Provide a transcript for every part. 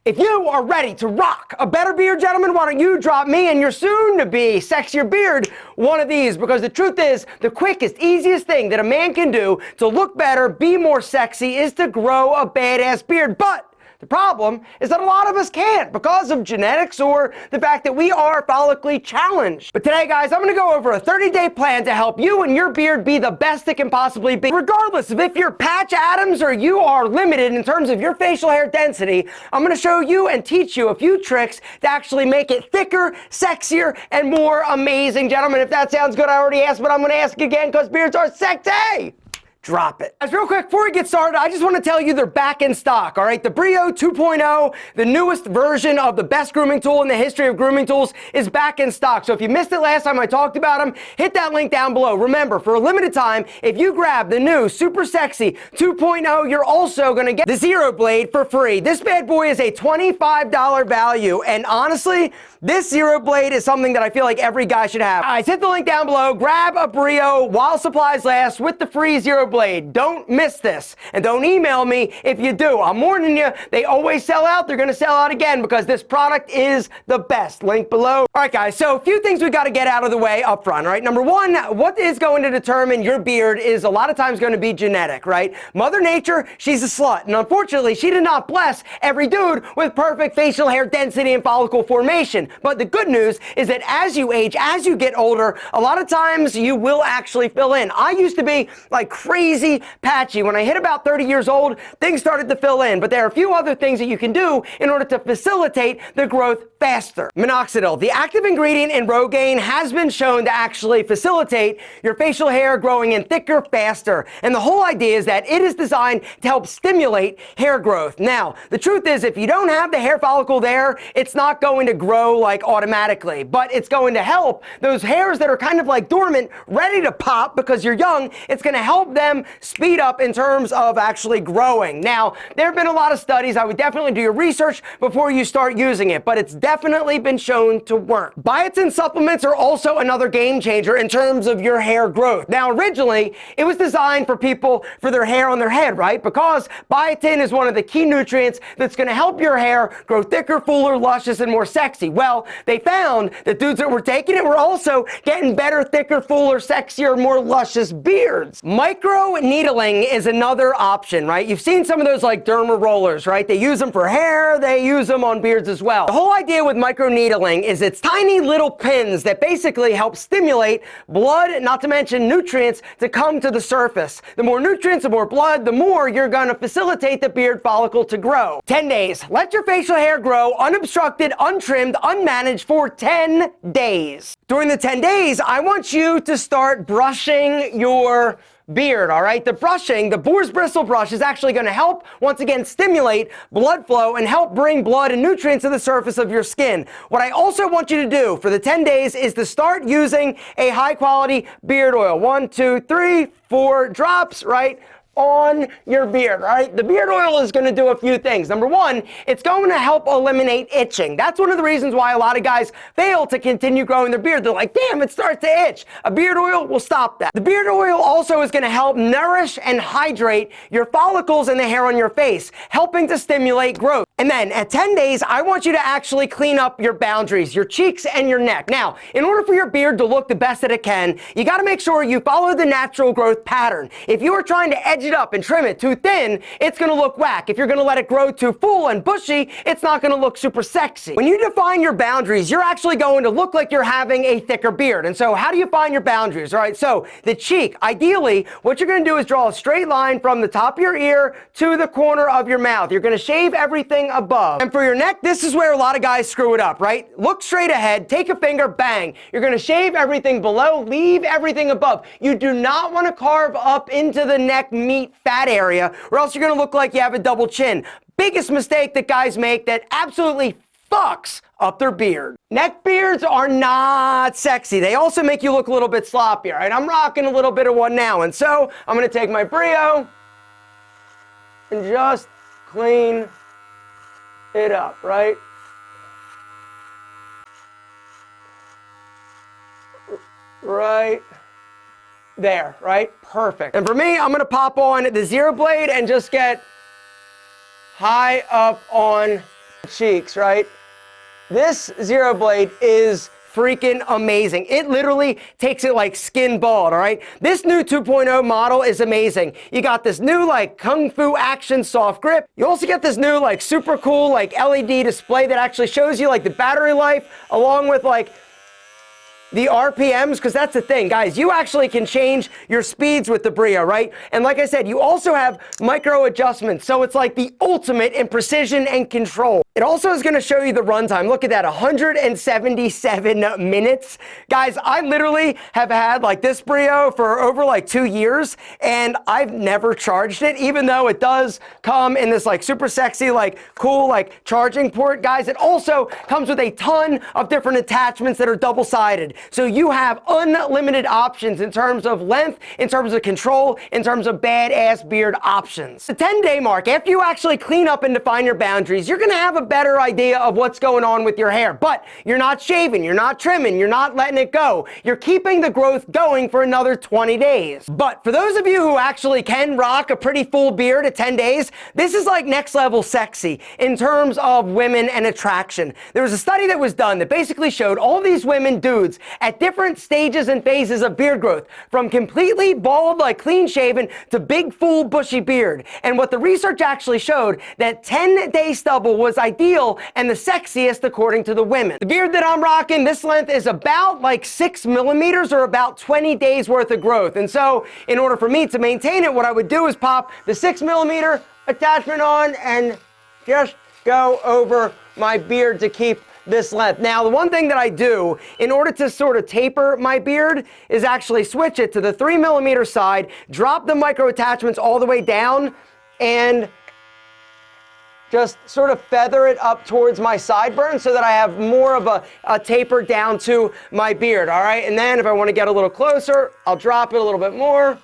If you are ready to rock a better beard, gentlemen, why don't you drop me and your soon-to-be sexier beard one of these? Because the truth is, the quickest, easiest thing that a man can do to look better, be more sexy, is to grow a badass beard. But the problem is that a lot of us can't because of genetics or the fact that we are follically challenged. But today, guys, I'm going to go over a 30-day plan to help you and your beard be the best it can possibly be. Regardless of if you're Patch Adams or you are limited in terms of your facial hair density, I'm going to show you and teach you a few tricks to actually make it thicker, sexier, and more amazing. Gentlemen, if that sounds good, I already asked, but I'm going to ask again because beards are sexy. Drop it. Guys, real quick, before we get started, I just want to tell you they're back in stock, all right? The Brio 2.0, the newest version of the best grooming tool in the history of grooming tools, is back in stock. So if you missed it last time I talked about them, hit that link down below. Remember, for a limited time, if you grab the new Super Sexy 2.0, you're also going to get the Zero Blade for free. This bad boy is a $25 value, and honestly, this Zero Blade is something that I feel like every guy should have. All right, hit the link down below, grab a Brio while supplies last with the free Zero Blade. Don't miss this, and don't email me if you do. I'm warning you, they always sell out. They're going to sell out again because this product is the best. Link below. All right, guys, so a few things we got to get out of the way up front, right? Number one, what is going to determine your beard is a lot of times going to be genetic, right? Mother Nature, she's a slut, and unfortunately, she did not bless every dude with perfect facial hair density and follicle formation. But the good news is that as you age, as you get older, a lot of times you will actually fill in. I used to be like crazy patchy. When I hit about 30 years old, things started to fill in, but there are a few other things that you can do in order to facilitate the growth faster. Minoxidil, the active ingredient in Rogaine, has been shown to actually facilitate your facial hair growing in thicker, faster. And the whole idea is that it is designed to help stimulate hair growth. Now, the truth is, if you don't have the hair follicle there, it's not going to grow like automatically, but it's going to help those hairs that are kind of like dormant, ready to pop because you're young. It's going to help them speed up in terms of actually growing. Now, there have been a lot of studies. I would definitely do your research before you start using it, but it's definitely been shown to work. Biotin supplements are also another game changer in terms of your hair growth. Now, originally, it was designed for people for their hair on their head, right? Because biotin is one of the key nutrients that's going to help your hair grow thicker, fuller, luscious, and more sexy. Well, they found that dudes that were taking it were also getting better, thicker, fuller, sexier, more luscious beards. Micro needling is another option, right? You've seen some of those like derma rollers, right? They use them for hair, they use them on beards as well. The whole idea with micro needling is it's tiny little pins that basically help stimulate blood, not to mention nutrients, to come to the surface. The more nutrients, the more blood, the more you're going to facilitate the beard follicle to grow. 10 days. Let your facial hair grow unobstructed, untrimmed, unmanaged for 10 days. During the 10 days, I want you to start brushing your beard, all right? The brushing, the boar's bristle brush, is actually going to help, once again, stimulate blood flow and help bring blood and nutrients to the surface of your skin. What I also want you to do for the 10 days is to start using a high-quality beard oil. 1, 2, 3, 4 drops, right, on your beard, right? The beard oil is going to do a few things. Number one, it's going to help eliminate itching. That's one of the reasons why a lot of guys fail to continue growing their beard. They're like, damn, it starts to itch. A beard oil will stop that. The beard oil also is going to help nourish and hydrate your follicles and the hair on your face, helping to stimulate growth. And then at 10 days, I want you to actually clean up your boundaries, your cheeks and your neck. Now, in order for your beard to look the best that it can, you got to make sure you follow the natural growth pattern. If you are trying to edge it up and trim it too thin, it's going to look whack. If you're going to let it grow too full and bushy, it's not going to look super sexy. When you define your boundaries, you're actually going to look like you're having a thicker beard. And so how do you find your boundaries? All right, so the cheek, ideally, what you're going to do is draw a straight line from the top of your ear to the corner of your mouth. You're going to shave everything above. And for your neck, this is where a lot of guys screw it up, right? Look straight ahead, take a finger, bang. You're going to shave everything below, leave everything above. You do not want to carve up into the neck meat fat area, or else you're going to look like you have a double chin. Biggest mistake that guys make that absolutely fucks up their beard. Neck beards are not sexy. They also make you look a little bit sloppy, all right? I'm rocking a little bit of one now, and so I'm going to take my Brio and just clean it up, right? Right there, right? Perfect. And for me, I'm gonna pop on the Zero Blade and just get high up on cheeks, right? This zero blade is freaking amazing. It literally takes it like skin bald, all right? This new 2.0 model is amazing. You got this new like Kung Fu action soft grip. You also get this new like super cool like LED display that actually shows you like the battery life along with like the RPMs, because that's the thing, guys. You actually can change your speeds with the Brio, right? And like I said, you also have micro adjustments, so it's like the ultimate in precision and control. It also is going to show you the runtime. Look at that, 177 minutes. Guys, I literally have had like this Brio for over like 2 years, and I've never charged it, even though it does come in this like super sexy, like cool, like charging port. Guys, it also comes with a ton of different attachments that are double-sided. So you have unlimited options in terms of length, in terms of control, in terms of badass beard options. The 10-day mark, after you actually clean up and define your boundaries, you're gonna have a better idea of what's going on with your hair. But you're not shaving, you're not trimming, you're not letting it go. You're keeping the growth going for another 20 days. But for those of you who actually can rock a pretty full beard at 10 days, this is like next level sexy in terms of women and attraction. There was a study that was done that basically showed all these women, dudes, at different stages and phases of beard growth, from completely bald, like clean shaven, to big, full, bushy beard. And what the research actually showed, that 10-day stubble was ideal and the sexiest according to the women. The beard that I'm rocking, this length is about like 6 millimeters or about 20 days worth of growth. And so in order for me to maintain it, what I would do is pop the 6 millimeter attachment on and just go over my beard to keep this length. Now, the one thing that I do in order to sort of taper my beard is actually switch it to the 3 millimeter side, drop the micro attachments all the way down, and just sort of feather it up towards my sideburn so that I have more of a taper down to my beard, all right? And then if I want to get a little closer, I'll drop it a little bit more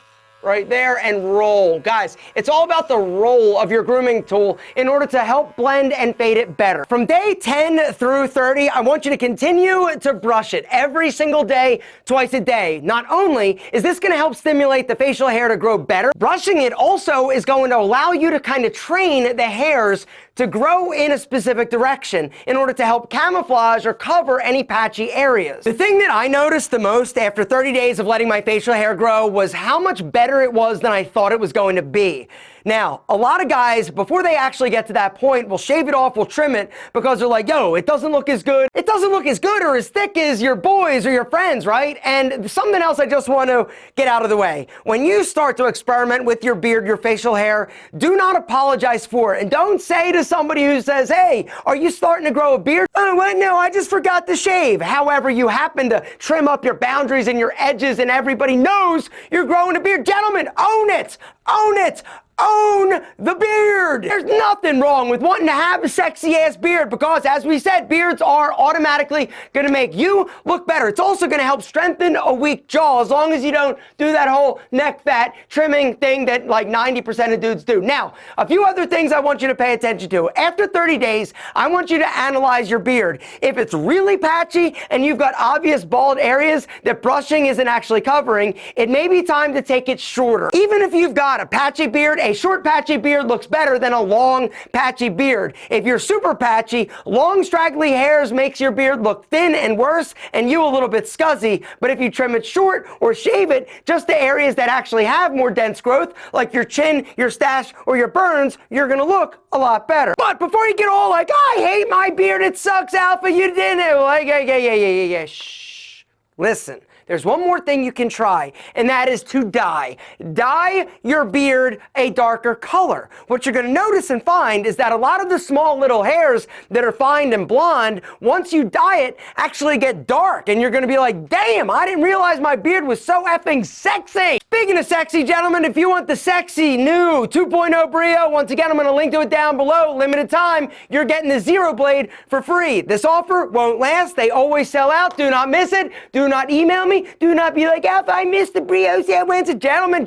right there and roll. Guys, it's all about the roll of your grooming tool in order to help blend and fade it better. From day 10 through 30, I want you to continue to brush it every single day, twice a day. Not only is this going to help stimulate the facial hair to grow better, brushing it also is going to allow you to kind of train the hairs to grow in a specific direction in order to help camouflage or cover any patchy areas. The thing that I noticed the most after 30 days of letting my facial hair grow was how much better it was than I thought it was going to be. Now, a lot of guys, before they actually get to that point, will shave it off, will trim it, because they're like, yo, it doesn't look as good. It doesn't look as good or as thick as your boys or your friends, right? And something else I just want to get out of the way. When you start to experiment with your beard, your facial hair, do not apologize for it. And don't say to somebody who says, hey, are you starting to grow a beard? Oh, what? No, I just forgot to shave. However, you happen to trim up your boundaries and your edges and everybody knows you're growing a beard. Gentlemen, own it! Own it! Own the beard! There's nothing wrong with wanting to have a sexy ass beard, because as we said, beards are automatically going to make you look better. It's also going to help strengthen a weak jaw, as long as you don't do that whole neck fat trimming thing that like 90% of dudes do. Now, a few other things I want you to pay attention to. After 30 days, I want you to analyze your beard. If it's really patchy and you've got obvious bald areas that brushing isn't actually covering, it may be time to take it shorter. Even if you've got a patchy beard, a short patchy beard looks better than a long patchy beard. If you're super patchy, long straggly hairs makes your beard look thin and worse, and you a little bit scuzzy. But if you trim it short or shave it, just the areas that actually have more dense growth, like your chin, your stash, or your burns, you're gonna look a lot better. But before you get all like, I hate my beard, it sucks, Alpha, you didn't, like, yeah, shh. Listen. There's one more thing you can try, and that is to dye. Dye your beard a darker color. What you're going to notice and find is that a lot of the small little hairs that are fine and blonde, once you dye it, actually get dark, and you're going to be like, damn, I didn't realize my beard was so effing sexy. Speaking of sexy, gentlemen, if you want the sexy new 2.0 Brio, once again, I'm going to link to it down below. Limited time, you're getting the Zero Blade for free. This offer won't last. They always sell out. Do not miss it. Do not email me. Do not be like, Alpha, I missed the Brio sandwich. Gentlemen,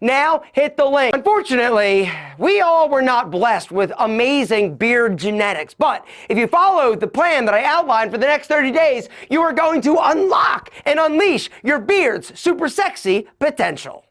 now hit the link. Unfortunately, we all were not blessed with amazing beard genetics. But if you follow the plan that I outlined for the next 30 days, you are going to unlock and unleash your beard's super sexy potential.